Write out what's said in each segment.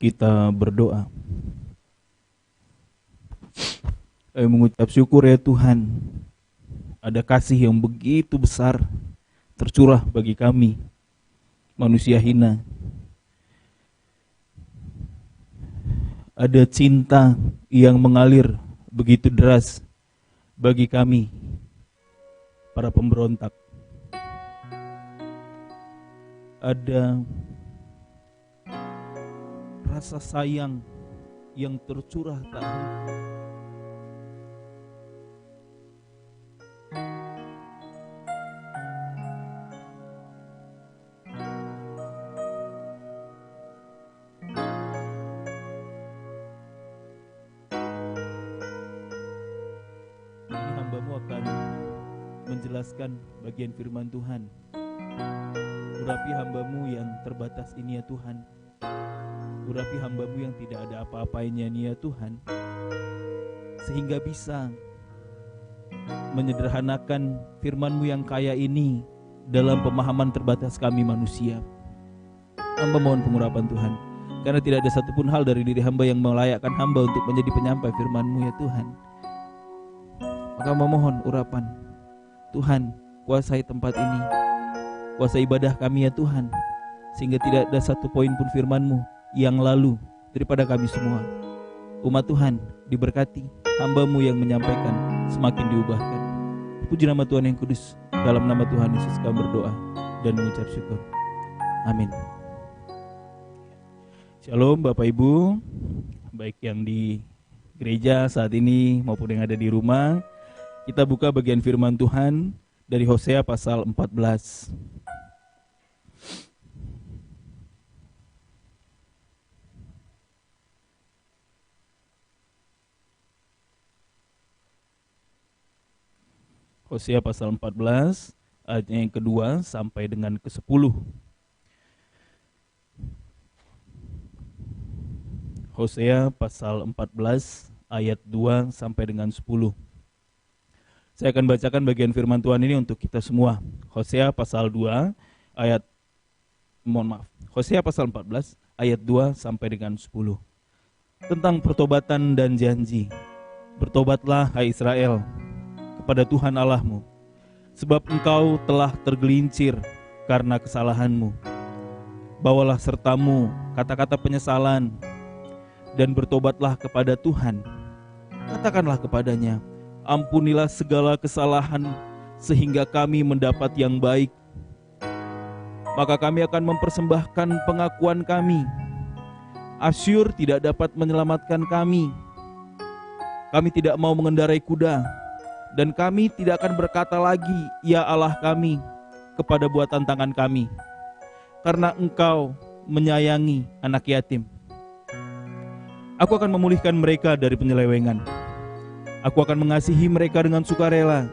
Kita berdoa. Kami mengucap syukur ya Tuhan, ada kasih yang begitu besar tercurah bagi kami, manusia hina. Ada cinta yang mengalir begitu deras bagi kami, para pemberontak. Ada rasa sayang yang tercurah tak henti. Ini hamba-Mu akan menjelaskan bagian firman Tuhan. Urapi hamba-Mu yang terbatas ini ya Tuhan. Urapi hamba-Mu yang tidak ada apa-apanya ini ya Tuhan, sehingga bisa menyederhanakan firman-Mu yang kaya ini dalam pemahaman terbatas kami manusia. Hamba mohon pengurapan Tuhan, karena tidak ada satupun hal dari diri hamba yang melayakkan hamba untuk menjadi penyampai firman-Mu ya Tuhan. Maka hamba mohon urapan Tuhan, kuasai tempat ini, kuasai ibadah kami ya Tuhan, sehingga tidak ada satu poin pun firman-Mu yang lalu daripada kami semua. Umat Tuhan diberkati, hamba-Mu yang menyampaikan semakin diubahkan. Puji nama Tuhan yang kudus, dalam nama Tuhan Yesus kami berdoa dan mengucap syukur. Amin. Shalom Bapak Ibu, baik yang di gereja saat ini maupun yang ada di rumah. Kita buka bagian firman Tuhan dari Hosea pasal 14. Hosea pasal 14 ayat yang kedua sampai dengan ke-10. Hosea pasal 14 ayat 2 sampai dengan 10. Saya akan bacakan bagian firman Tuhan ini untuk kita semua. Hosea pasal 2 ayat Hosea pasal 14 ayat 2 sampai dengan 10. Tentang pertobatan dan janji. Bertobatlah hai Israel kepada Tuhan Allahmu, sebab engkau telah tergelincir karena kesalahanmu. Bawalah sertamu kata-kata penyesalan dan bertobatlah kepada Tuhan. Katakanlah kepadanya, ampunilah segala kesalahan sehingga kami mendapat yang baik. Maka kami akan mempersembahkan pengakuan kami. Asyur tidak dapat menyelamatkan kami. Kami tidak mau mengendarai kuda, dan kami tidak akan berkata lagi, ya Allah kami, kepada buatan tangan kami. Karena engkau menyayangi anak yatim. Aku akan memulihkan mereka dari penyelewengan. Aku akan mengasihi mereka dengan sukarela,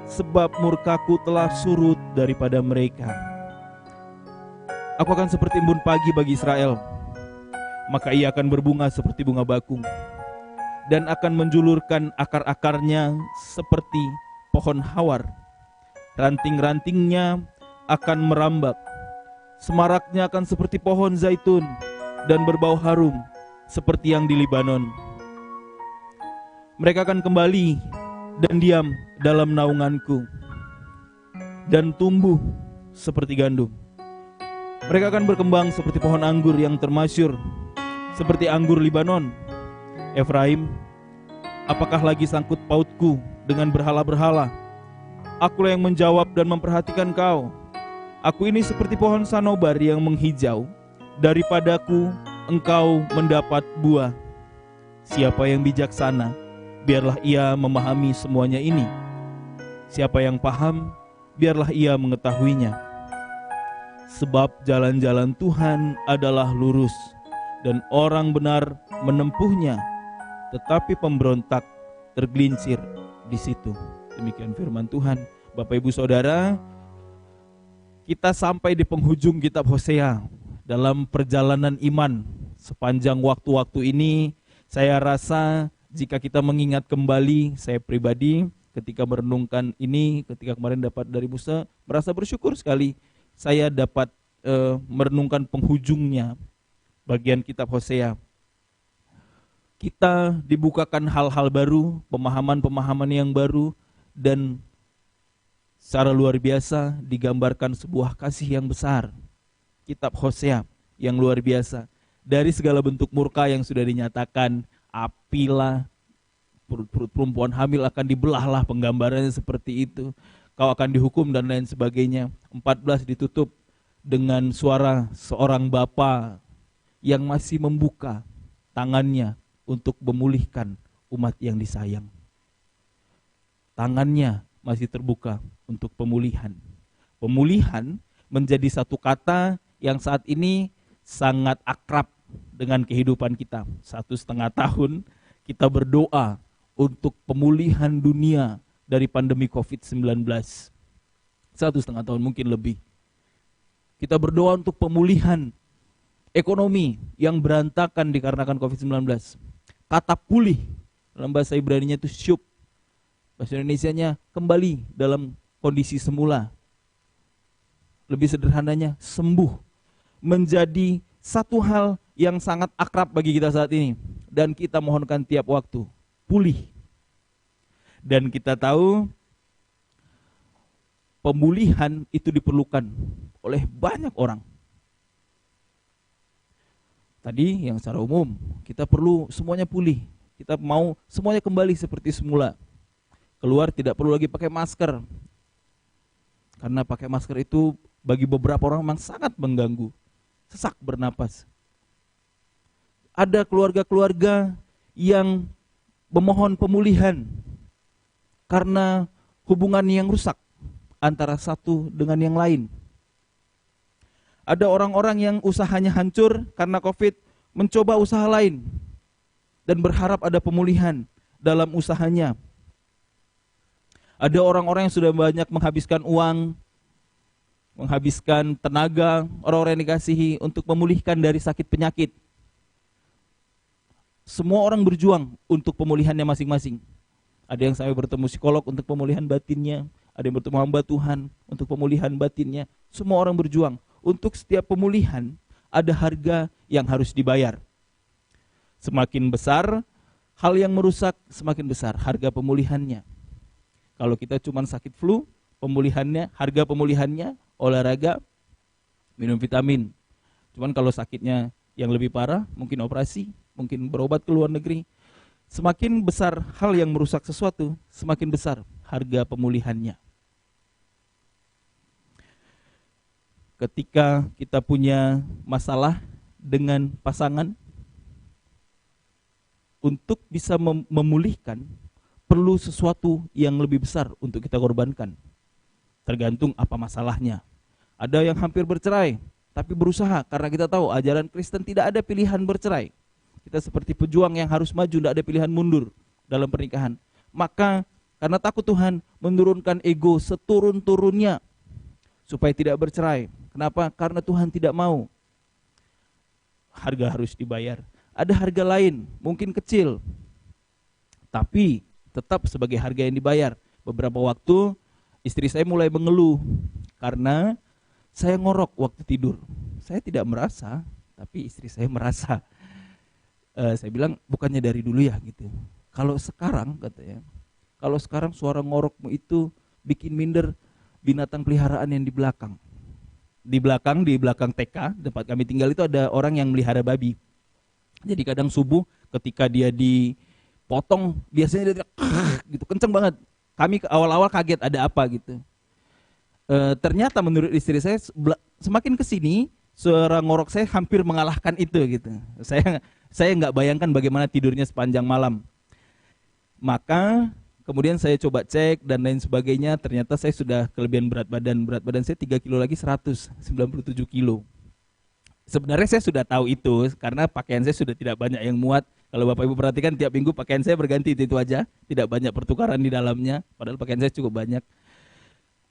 sebab murkaku telah surut daripada mereka. Aku akan seperti embun pagi bagi Israel, maka ia akan berbunga seperti bunga bakung, dan akan menjulurkan akar-akarnya seperti pohon hawar. Ranting-rantingnya akan merambak, semaraknya akan seperti pohon zaitun, dan berbau harum seperti yang di Libanon. Mereka akan kembali dan diam dalam naunganku, dan tumbuh seperti gandum. Mereka akan berkembang seperti pohon anggur yang termasyur, seperti anggur Libanon. Efraim, apakah lagi sangkut pautku dengan berhala-berhala? Akulah yang menjawab dan memperhatikan kau. Aku ini seperti pohon sanobar yang menghijau. Daripadaku engkau mendapat buah. Siapa yang bijaksana, biarlah ia memahami semuanya ini. Siapa yang paham, biarlah ia mengetahuinya. Sebab jalan-jalan Tuhan adalah lurus, dan orang benar menempuhnya, tetapi pemberontak tergelincir di situ. Demikian firman Tuhan. Bapak Ibu Saudara, kita sampai di penghujung kitab Hosea dalam perjalanan iman. Sepanjang waktu-waktu ini, saya rasa jika kita mengingat kembali, saya pribadi ketika merenungkan ini, ketika kemarin dapat dari Musa, merasa bersyukur sekali saya dapat merenungkan penghujungnya bagian kitab Hosea. Kita dibukakan hal-hal baru, pemahaman-pemahaman yang baru, dan secara luar biasa digambarkan sebuah kasih yang besar. Kitab Hosea yang luar biasa. Dari segala bentuk murka yang sudah dinyatakan, apilah, perut perempuan hamil akan dibelahlah, penggambarannya seperti itu. Kau akan dihukum dan lain sebagainya. 14 ditutup dengan suara seorang bapa yang masih membuka tangannya untuk memulihkan umat yang disayang. Tangannya masih terbuka untuk pemulihan. Pemulihan menjadi satu kata yang saat ini sangat akrab dengan kehidupan kita. 1,5 tahun kita berdoa untuk pemulihan dunia dari pandemi COVID-19. 1,5 tahun mungkin lebih. Kita berdoa untuk pemulihan ekonomi yang berantakan dikarenakan COVID-19. Kata pulih dalam bahasa Ibrani-nya itu syub. Bahasa Indonesianya kembali dalam kondisi semula. Lebih sederhananya sembuh. Menjadi satu hal yang sangat akrab bagi kita saat ini. Dan kita mohonkan tiap waktu. Pulih. Dan kita tahu pemulihan itu diperlukan oleh banyak orang. Tadi yang secara umum, kita perlu semuanya pulih. Kita mau semuanya kembali seperti semula. Keluar tidak perlu lagi pakai masker. Karena pakai masker itu bagi beberapa orang memang sangat mengganggu. Sesak bernapas. Ada keluarga-keluarga yang memohon pemulihan karena hubungan yang rusak antara satu dengan yang lain. Ada orang-orang yang usahanya hancur karena COVID, mencoba usaha lain dan berharap ada pemulihan dalam usahanya. Ada orang-orang yang sudah banyak menghabiskan uang, menghabiskan tenaga, orang-orang yang dikasihi untuk memulihkan dari sakit penyakit. Semua orang berjuang untuk pemulihannya masing-masing. Ada yang sampai bertemu psikolog untuk pemulihan batinnya, ada yang bertemu hamba Tuhan untuk pemulihan batinnya. Semua orang berjuang. Untuk setiap pemulihan ada harga yang harus dibayar. Semakin besar hal yang merusak, semakin besar harga pemulihannya. Kalau kita cuma sakit flu, pemulihannya, harga pemulihannya olahraga, minum vitamin. Cuman kalau sakitnya yang lebih parah, mungkin operasi, mungkin berobat ke luar negeri. Semakin besar hal yang merusak sesuatu, semakin besar harga pemulihannya. Ketika kita punya masalah dengan pasangan, untuk bisa memulihkan, perlu sesuatu yang lebih besar untuk kita korbankan. Tergantung apa masalahnya. Ada yang hampir bercerai, tapi berusaha, karena kita tahu ajaran Kristen tidak ada pilihan bercerai. Kita seperti pejuang yang harus maju, tidak ada pilihan mundur dalam pernikahan. Maka karena takut Tuhan, menurunkan ego seturun-turunnya, supaya tidak bercerai. Kenapa? Karena Tuhan tidak mau. Harga harus dibayar. Ada harga lain, mungkin kecil, tapi tetap sebagai harga yang dibayar. Beberapa waktu istri saya mulai mengeluh karena saya ngorok waktu tidur. Saya tidak merasa, tapi istri saya merasa. Saya bilang bukannya dari dulu ya gitu. Kalau sekarang katanya, kalau sekarang suara ngorokmu itu bikin minder binatang peliharaan yang di belakang. Di belakang TK, tempat kami tinggal itu ada orang yang melihara babi. Jadi kadang subuh ketika dia dipotong, biasanya dia gitu, kenceng banget. Kami awal-awal kaget ada apa gitu. Ternyata menurut istri saya, semakin kesini suara ngorok saya hampir mengalahkan itu gitu. Saya nggak bayangkan bagaimana tidurnya sepanjang malam. Maka kemudian saya coba cek dan lain sebagainya, ternyata saya sudah kelebihan berat badan. Berat badan saya 3 kilo lagi 197 kilo. Sebenarnya saya sudah tahu itu, karena pakaian saya sudah tidak banyak yang muat. Kalau Bapak Ibu perhatikan tiap minggu pakaian saya berganti itu aja. Tidak banyak pertukaran di dalamnya, padahal pakaian saya cukup banyak.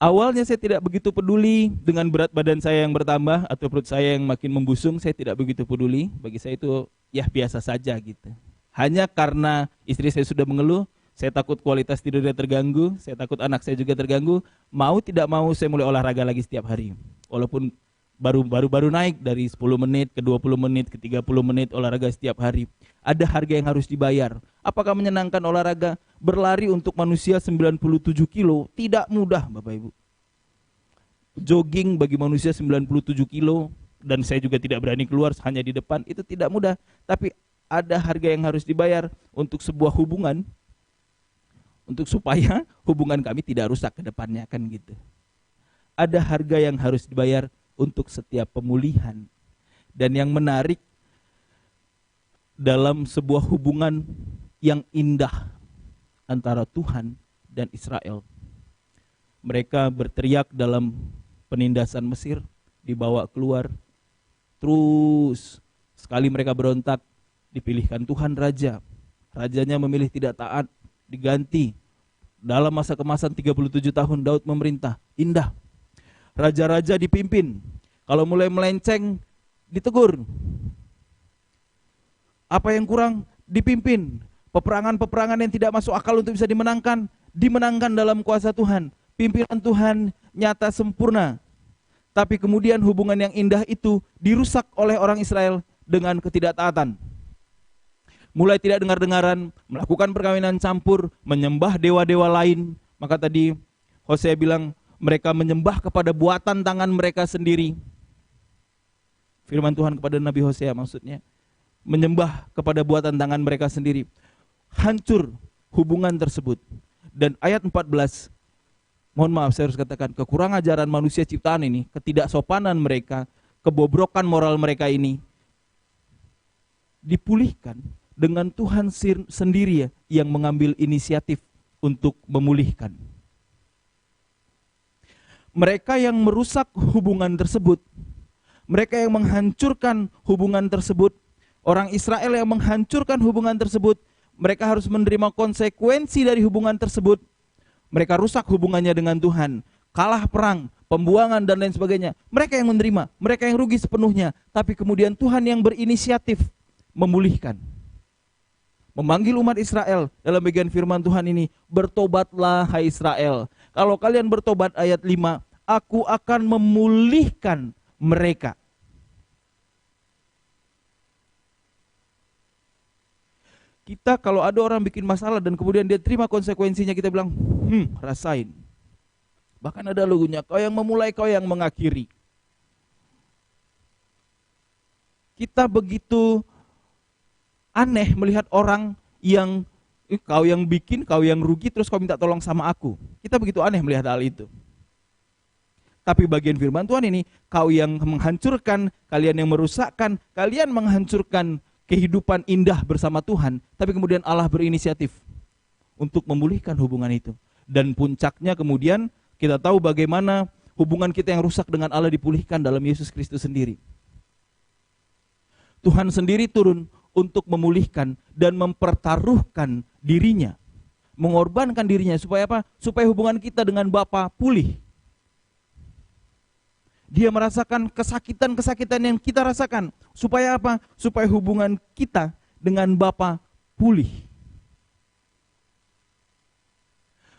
Awalnya saya tidak begitu peduli dengan berat badan saya yang bertambah atau perut saya yang makin membusung, saya tidak begitu peduli. Bagi saya itu ya biasa saja gitu. Hanya karena istri saya sudah mengeluh, saya takut kualitas tidurnya terganggu, saya takut anak saya juga terganggu. Mau tidak mau saya mulai olahraga lagi setiap hari. Walaupun baru naik dari 10 menit ke 20 menit ke 30 menit olahraga setiap hari. Ada harga yang harus dibayar. Apakah menyenangkan olahraga? Berlari untuk manusia 97 kilo tidak mudah, Bapak Ibu. Jogging bagi manusia 97 kilo, dan saya juga tidak berani keluar, hanya di depan, itu tidak mudah. Tapi ada harga yang harus dibayar untuk sebuah hubungan, untuk supaya hubungan kami tidak rusak ke depannya, kan gitu. Ada harga yang harus dibayar untuk setiap pemulihan. Dan yang menarik, dalam sebuah hubungan yang indah antara Tuhan dan Israel, mereka berteriak dalam penindasan Mesir, dibawa keluar. Terus sekali mereka berontak, dipilihkan Tuhan raja. Rajanya memilih tidak taat, diganti. Dalam masa kemasan 37 tahun Daud memerintah, indah. Raja-raja dipimpin, kalau mulai melenceng ditegur. Apa yang kurang dipimpin. Peperangan-peperangan yang tidak masuk akal untuk bisa dimenangkan dalam kuasa Tuhan. Pimpinan Tuhan nyata sempurna. Tapi kemudian hubungan yang indah itu dirusak oleh orang Israel dengan ketidaktaatan. Mulai tidak dengar-dengaran, melakukan perkawinan campur, menyembah dewa-dewa lain. Maka tadi Hosea bilang, mereka menyembah kepada buatan tangan mereka sendiri. Firman Tuhan kepada Nabi Hosea maksudnya. Menyembah kepada buatan tangan mereka sendiri. Hancur hubungan tersebut. Dan ayat 14, mohon maaf saya harus katakan, kekurangan ajaran manusia ciptaan ini, ketidaksopanan mereka, kebobrokan moral mereka ini, dipulihkan dengan Tuhan sendiri yang mengambil inisiatif untuk memulihkan. Mereka yang merusak hubungan tersebut, mereka yang menghancurkan hubungan tersebut, orang Israel yang menghancurkan hubungan tersebut, mereka harus menerima konsekuensi dari hubungan tersebut. Mereka rusak hubungannya dengan Tuhan, kalah perang, pembuangan dan lain sebagainya. Mereka yang menerima, mereka yang rugi sepenuhnya. Tapi kemudian Tuhan yang berinisiatif memulihkan. Memanggil umat Israel dalam bagian firman Tuhan ini, bertobatlah hai Israel. Kalau kalian bertobat, ayat 5, aku akan memulihkan mereka. Kita kalau ada orang bikin masalah dan kemudian dia terima konsekuensinya, kita bilang, rasain. Bahkan ada lagunya, kau yang memulai, kau yang mengakhiri. Kita begitu aneh melihat orang yang, kau yang bikin, kau yang rugi, terus kau minta tolong sama aku. Kita begitu aneh melihat hal itu. Tapi bagian firman Tuhan ini, kau yang menghancurkan, kalian yang merusakkan, kalian menghancurkan kehidupan indah bersama Tuhan. Tapi kemudian Allah berinisiatif untuk memulihkan hubungan itu. Dan puncaknya kemudian kita tahu bagaimana hubungan kita yang rusak dengan Allah dipulihkan dalam Yesus Kristus sendiri. Tuhan sendiri turun untuk memulihkan dan mempertaruhkan dirinya. Mengorbankan dirinya supaya apa? Supaya hubungan kita dengan Bapa pulih. Dia merasakan kesakitan-kesakitan yang kita rasakan. Supaya apa? Supaya hubungan kita dengan Bapa pulih.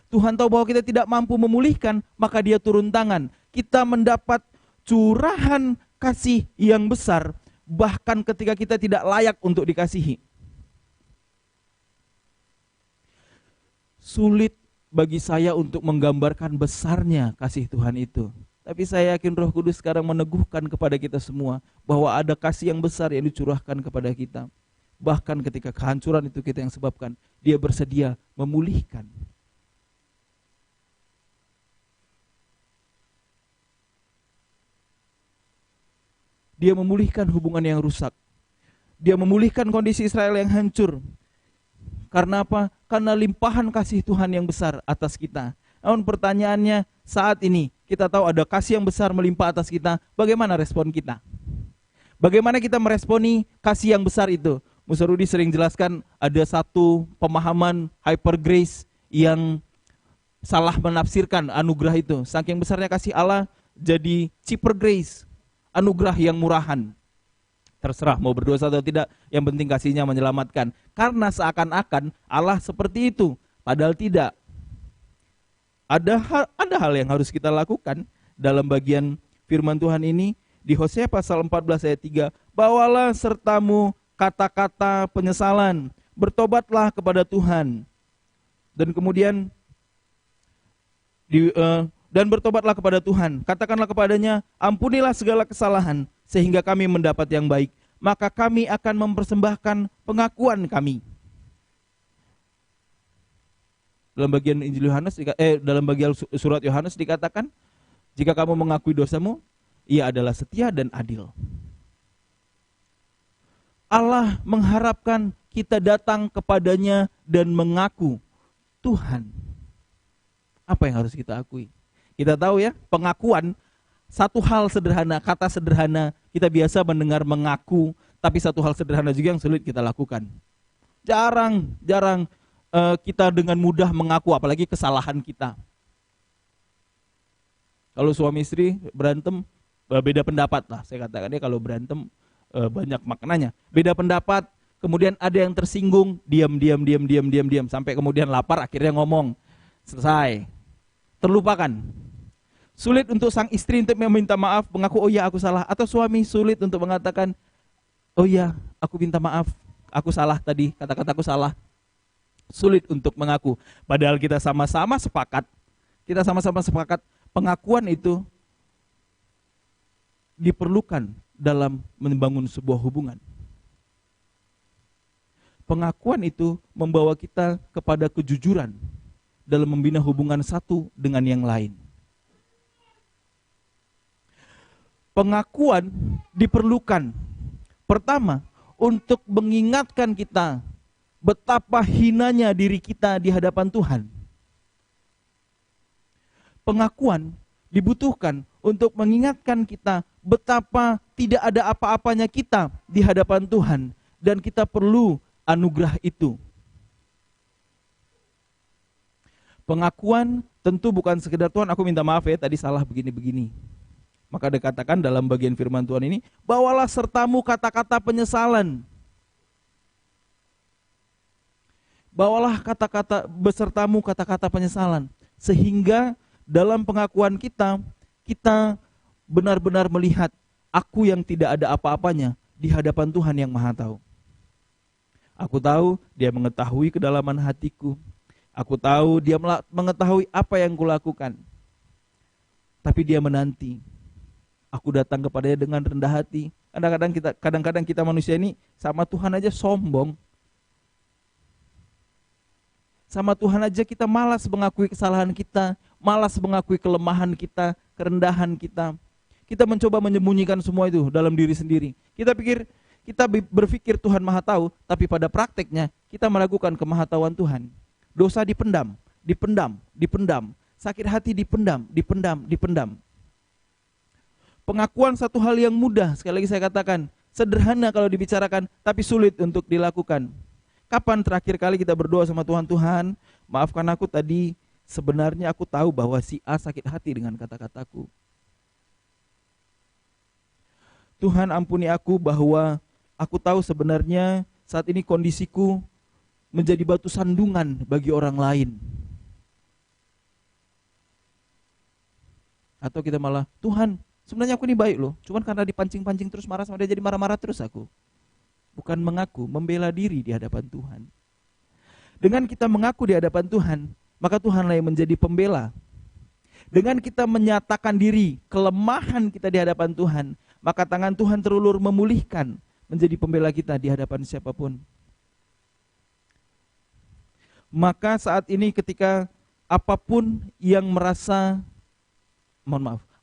Tuhan tahu bahwa kita tidak mampu memulihkan, maka dia turun tangan. Kita mendapat curahan kasih yang besar, bahkan ketika kita tidak layak untuk dikasihi. Sulit bagi saya untuk menggambarkan besarnya kasih Tuhan itu. Tapi saya yakin Roh Kudus sekarang meneguhkan kepada kita semua bahwa ada kasih yang besar yang dicurahkan kepada kita. Bahkan ketika kehancuran itu kita yang sebabkan, dia bersedia memulihkan. Dia memulihkan hubungan yang rusak. Dia memulihkan kondisi Israel yang hancur. Karena apa? Karena limpahan kasih Tuhan yang besar atas kita. Namun pertanyaannya saat ini, kita tahu ada kasih yang besar melimpah atas kita. Bagaimana respon kita? Bagaimana kita meresponi kasih yang besar itu? Musa Rudi sering jelaskan ada satu pemahaman hyper grace yang salah menafsirkan anugerah itu. Saking besarnya kasih Allah jadi cheaper grace. Anugerah yang murahan. Terserah mau berdosa atau tidak, yang penting kasihnya menyelamatkan. Karena seakan-akan Allah seperti itu, padahal tidak. Ada hal yang harus kita lakukan dalam bagian firman Tuhan ini. Di Hosea pasal 14 ayat 3, bawalah sertamu kata-kata penyesalan, bertobatlah kepada Tuhan. Dan kemudian dan bertobatlah kepada Tuhan, katakanlah kepadanya, ampunilah segala kesalahan, sehingga kami mendapat yang baik. Maka kami akan mempersembahkan pengakuan kami. Dalam bagian Injil Yohanes, dalam bagian surat Yohanes dikatakan, jika kamu mengakui dosamu, Ia adalah setia dan adil. Allah mengharapkan kita datang kepadanya dan mengaku, Tuhan, apa yang harus kita akui? Kita tahu ya, pengakuan satu hal sederhana, kata sederhana, kita biasa mendengar mengaku, tapi satu hal sederhana juga yang sulit kita lakukan. Jarang kita dengan mudah mengaku, apalagi kesalahan kita. Kalau suami istri berantem, beda pendapat lah, saya katakan ya, kalau berantem banyak maknanya. Beda pendapat, kemudian ada yang tersinggung, diam, sampai kemudian lapar, akhirnya ngomong, selesai, terlupakan. Sulit untuk sang istri untuk meminta maaf, mengaku, oh ya aku salah. Atau suami sulit untuk mengatakan, oh ya aku minta maaf, aku salah tadi, kata-kataku salah. Sulit untuk mengaku. Padahal kita sama-sama sepakat, pengakuan itu diperlukan dalam membangun sebuah hubungan. Pengakuan itu membawa kita kepada kejujuran dalam membina hubungan satu dengan yang lain. Pengakuan diperlukan, pertama, untuk mengingatkan kita betapa hinanya diri kita di hadapan Tuhan. Pengakuan dibutuhkan untuk mengingatkan kita betapa tidak ada apa-apanya kita di hadapan Tuhan, dan kita perlu anugerah itu. Pengakuan tentu bukan sekedar, Tuhan aku minta maaf ya tadi salah begini-begini. Maka dikatakan dalam bagian firman Tuhan ini, bawalah sertamu kata-kata penyesalan. Bawalah besertamu kata-kata penyesalan. Sehingga dalam pengakuan kita benar-benar melihat, aku yang tidak ada apa-apanya di hadapan Tuhan yang Maha Tahu. Aku tahu Dia mengetahui kedalaman hatiku. Aku tahu Dia mengetahui apa yang kulakukan. Tapi Dia menanti aku datang kepadanya dengan rendah hati. Kadang-kadang kita manusia ini sama Tuhan aja sombong. Sama Tuhan aja kita malas mengakui kesalahan kita, malas mengakui kelemahan kita, kerendahan kita. Kita mencoba menyembunyikan semua itu dalam diri sendiri. Kita berpikir Tuhan Maha Tahu, tapi pada prakteknya kita meragukan kemahatauan Tuhan. Dosa dipendam. Sakit hati dipendam. Pengakuan satu hal yang mudah, sekali lagi saya katakan, sederhana kalau dibicarakan, tapi sulit untuk dilakukan. Kapan terakhir kali kita berdoa sama Tuhan, Tuhan, maafkan aku tadi, sebenarnya aku tahu bahwa si A sakit hati dengan kata-kataku. Tuhan ampuni aku bahwa aku tahu sebenarnya saat ini kondisiku menjadi batu sandungan bagi orang lain. Atau kita malah, Tuhan, sebenarnya aku ini baik loh, cuman karena dipancing-pancing terus marah sama dia, jadi marah-marah terus aku. Bukan mengaku, membela diri di hadapan Tuhan. Dengan kita mengaku di hadapan Tuhan, maka Tuhanlah yang menjadi pembela. Dengan kita menyatakan diri, kelemahan kita di hadapan Tuhan, maka tangan Tuhan terulur memulihkan, menjadi pembela kita di hadapan siapapun. Maka saat ini ketika apapun yang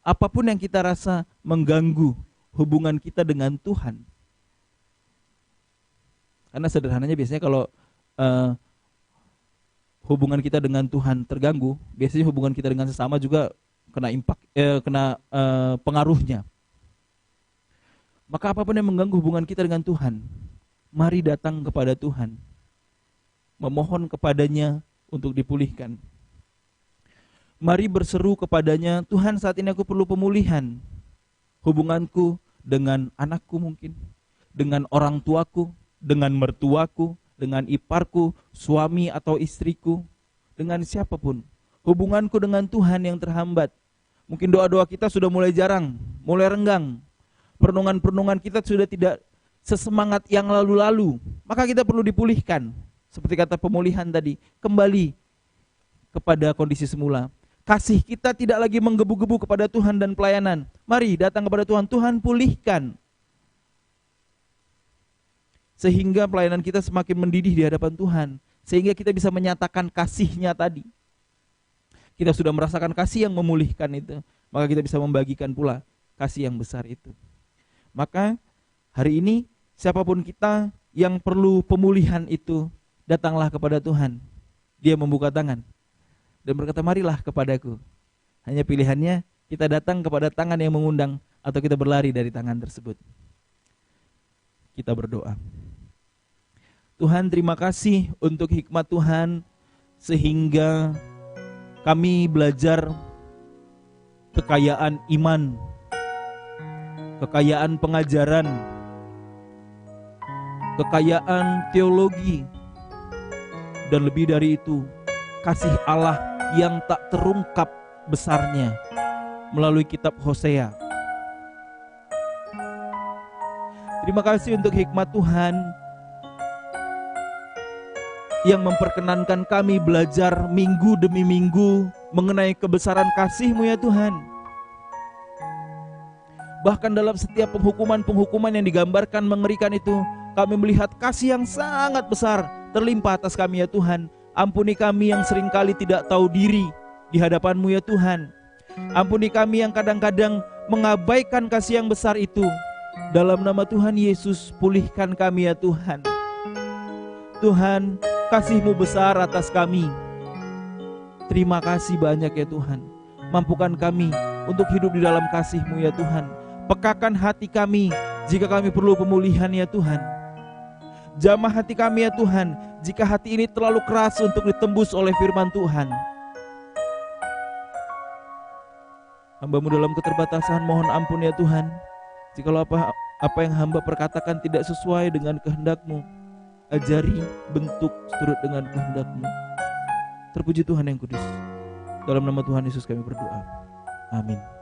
apapun yang kita rasa mengganggu hubungan kita dengan Tuhan. Karena sederhananya biasanya kalau hubungan kita dengan Tuhan terganggu, biasanya hubungan kita dengan sesama juga kena pengaruhnya. Maka apapun yang mengganggu hubungan kita dengan Tuhan, mari datang kepada Tuhan, memohon kepadanya untuk dipulihkan. Mari berseru kepadanya, Tuhan saat ini aku perlu pemulihan. Hubunganku dengan anakku mungkin, dengan orang tuaku, dengan mertuaku, dengan iparku, suami atau istriku, dengan siapapun. Hubunganku dengan Tuhan yang terhambat. Mungkin doa-doa kita sudah mulai jarang, mulai renggang. Perenungan-perenungan kita sudah tidak sesemangat yang lalu-lalu. Maka kita perlu dipulihkan. Seperti kata pemulihan tadi, kembali kepada kondisi semula. Kasih kita tidak lagi menggebu-gebu kepada Tuhan dan pelayanan. Mari datang kepada Tuhan, Tuhan pulihkan. Sehingga pelayanan kita semakin mendidih di hadapan Tuhan. Sehingga kita bisa menyatakan kasih-Nya tadi. Kita sudah merasakan kasih yang memulihkan itu. Maka kita bisa membagikan pula kasih yang besar itu. Maka hari ini siapapun kita yang perlu pemulihan itu, datanglah kepada Tuhan. Dia membuka tangan dan berkata, marilah kepadaku. Hanya pilihannya kita datang kepada tangan yang mengundang atau kita berlari dari tangan tersebut. Kita berdoa. Tuhan, terima kasih untuk hikmat Tuhan sehingga kami belajar kekayaan iman, kekayaan pengajaran, kekayaan teologi, dan lebih dari itu, kasih Allah yang tak terungkap besarnya melalui kitab Hosea. Terima kasih untuk hikmat Tuhan yang memperkenankan kami belajar minggu demi minggu mengenai kebesaran kasih-Mu ya Tuhan. Bahkan dalam setiap penghukuman-penghukuman yang digambarkan mengerikan itu, kami melihat kasih yang sangat besar terlimpah atas kami ya Tuhan. Ampuni kami yang seringkali tidak tahu diri di hadapan-Mu ya Tuhan. Ampuni kami yang kadang-kadang mengabaikan kasih yang besar itu. Dalam nama Tuhan Yesus, pulihkan kami ya Tuhan. Tuhan, kasih-Mu besar atas kami. Terima kasih banyak ya Tuhan. Mampukan kami untuk hidup di dalam kasih-Mu ya Tuhan. Pekakan hati kami jika kami perlu pemulihan ya Tuhan. Jamah hati kami ya Tuhan jika hati ini terlalu keras untuk ditembus oleh firman Tuhan. Hamba-Mu dalam keterbatasan mohon ampun ya Tuhan. Jikalau apa yang hamba perkatakan tidak sesuai dengan kehendak-Mu, ajari, bentuk seturut dengan kehendak-Mu. Terpuji Tuhan yang kudus. Dalam nama Tuhan Yesus kami berdoa. Amin.